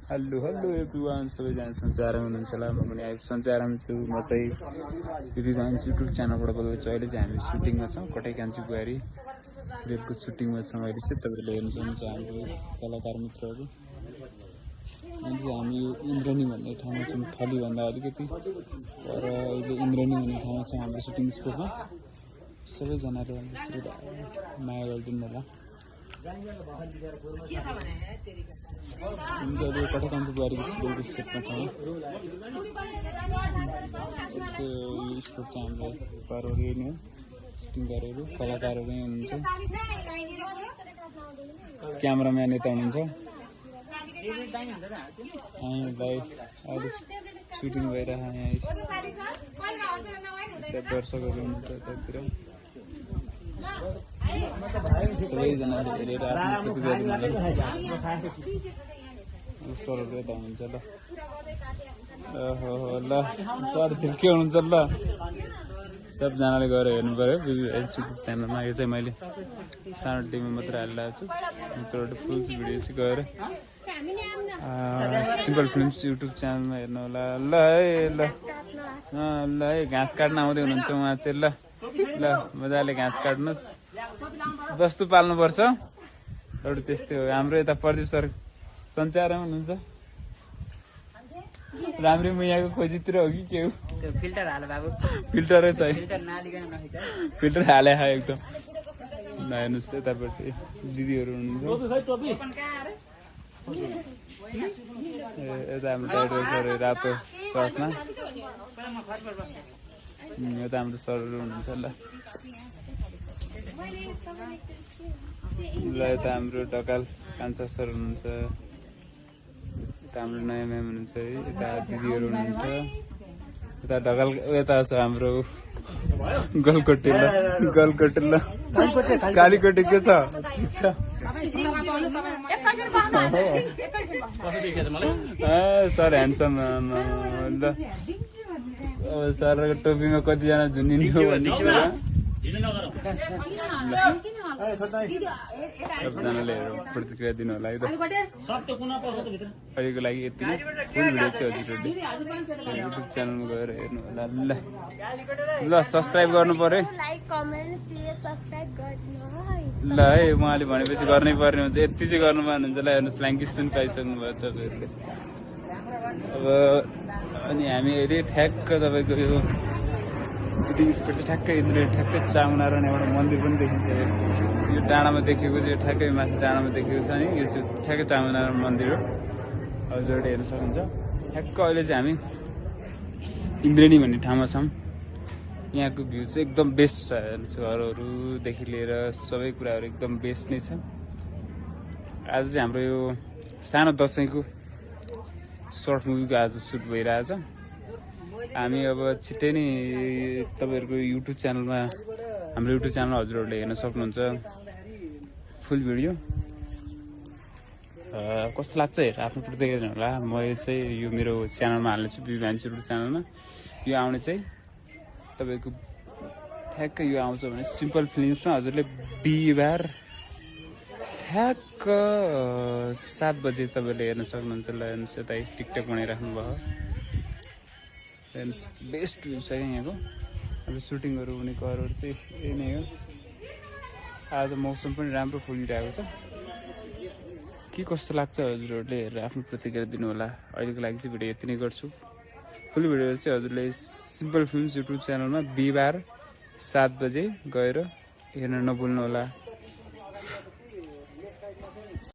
Hello hello everyone, सबैजना सन्चै आराम हुनुहुन्छ होला। म पनि सन्चै आराम छु। म चाहिँ रिभान्स युट्युब च्यानलबाट बोल्दैछु। अहिले चाहिँ हामी सुटिङमा छौँ, कटै कान्छी बुहारी सिरियलको सुटिङमा छौँ। अहिले चाहिँ तपाईँहरूले हेर्न सक्नुहुन्छ हाम्रो कलाकार मित्रहरू। अनि चाहिँ हामी यो इन्द्रणी भन्ने ठाउँमा छौँ, थलीभन्दा अलिकति तर अहिले इन्द्रणी भन्ने ठाउँमा छौँ हाम्रो सुटिङ स्पोटमा। सबैजनाले माया गरिदिनु होला। हुन्छ, अहिले कटै कान्छी बुहारीको सिरियलको सेटमा छौँ। यो स्पोर्ट चाहिँ हाम्रो घरहरू नै हो, सुटिङ गरेर कलाकारहरू नै हुनुहुन्छ। क्यामराम्यान यता हुनुहुन्छ। भाइ अहिले सुटिङ भइरहेको यहाँ दर्शकहरू हुनुहुन्छ यतातिर। सबैजनाले हेरेर आफ्नो प्रतिक्रिया दिनु सरहरू यता हुनुहुन्छ। ल ओहो ल सर के हुनुहुन्छ? ल सबजनाले गएर हेर्नु पऱ्यो युट्युब च्यानलमा। यो चाहिँ मैले सानो टिममा मात्र हालिरहेको छु। मित्रहरू फुल भिडियो चाहिँ गएर सिम्पल फिल्म्स युट्युब च्यानलमा हेर्नु होला। ल है ल ल है घाँस काट्न आउँदै हुनुहुन्छ उहाँ चाहिँ। ल ल मजाले घाँस काट्नुहोस्, वस्तु पाल्नुपर्छ एउटा त्यस्तै हो। हाम्रो यता प्रदीप सर सन्चै आराम हुनुहुन्छ? राम्रै मुयाको खोजीतिर हो कि के हो? फिल्टर हाल बाबु, फिल्टरै छ, फिल्टर हाले एकदम। हेर्नुहोस् यतापट्टि दिदीहरू हुनुहुन्छ। यता हाम्रो टाइटर सर रातो सर्टमा, यता हाम्रो सरहरू हुनुहुन्छ। ल यता हाम्रो ढकाल कान्छा सर हुनुहुन्छ, यता हाम्रो नयाँ म्याम हुनुहुन्छ है, यता दिदीहरू हुनुहुन्छ। यता ढकाल यता छ हाम्रो गलकोटे। ल गलकोटे ल कालीकोटे के छ? Sir handsome. ल अब सरको टोपीमा कतिजना झुन्डिने हो भन्ने कुरा सबजनाले प्रतिक्रिया दिनु होला है त। अहिलेको लागि यति नै। फुल भिडियो चाहिँ हजुरहरूले युट्युब च्यानलमा गएर हेर्नु होला। ल सब्सक्राइब गर्नु पर्यो ल है। उहाँले भनेपछि गर्नै पर्ने हुन्छ, यति चाहिँ गर्नु पर्नुहुन्छ। ल हेर्नुहोस् फ्ल्याङ्किस पनि पाइसक्नु भयो तपाईँहरूले। अब अनि हामी अहिले ठ्याक्क तपाईँको यो सुटिङ स्पोट चाहिँ ठ्याक्कै ठ्याक्कै चामुना र एउटा मन्दिर पनि देखिन्छ। यो डाँडामा देखेको चाहिँ ठ्याक्कै माथि डाँडामा देखेको छ नि, यो चाहिँ ठ्याक्कै चामुना मन्दिर हो। हजुरहरूले हेर्न सक्नुहुन्छ। ठ्याक्क अहिले चाहिँ हामी इन्द्रेणी भन्ने ठाउँमा छौँ। यहाँको भ्यू चाहिँ एकदम बेस्ट छ। हेर्नुहोस् घरहरूदेखि लिएर सबै कुराहरू एकदम बेस्ट नै छ। आज चाहिँ हाम्रो यो सानो दसैँको सर्ट मुभीको आज सुट भइरहेछ। हामी अब छिट्टै नै तपाईँहरूको युट्युब च्यानलमा, हाम्रो युट्युब च्यानल हजुरहरूले हेर्न सक्नुहुन्छ फुल भिडियो। कस्तो लाग्छ हेर आफ्नो प्रतिक्रिया दिनु होला। मैले चाहिँ यो मेरो च्यानलमा हाल्ने छु, रिभान्स युट्युब च्यानलमा। यो आउने चाहिँ तपाईँको ठ्याक्कै यो आउँछ भने सिम्पल फिल्म्समा हजुरले बिहिबार ठ्याक्क 7 बजे तपाईँले हेर्न सक्नुहुन्छ। ल हेर्नुहोस् यतै टिकटक बनाइराख्नु भयो। हेर्नुहोस् बेस्ट भ्यू छ यहाँको। अब सुटिङहरू हुने घरहरू चाहिँ यही नै हो। आज मौसम पनि राम्रो फुलिरहेको छ। के कस्तो लाग्छ हजुरहरूले हेरेर आफ्नो प्रतिक्रिया दिनु होला। अहिलेको लागि चाहिँ भिडियो यति नै गर्छु। फुल भिडियो चाहिँ हजुरले सिम्पल फिल्म्स युट्युब च्यानलमा बिहिबार 7 बजे गएर हेर्न नभुल्नु होला।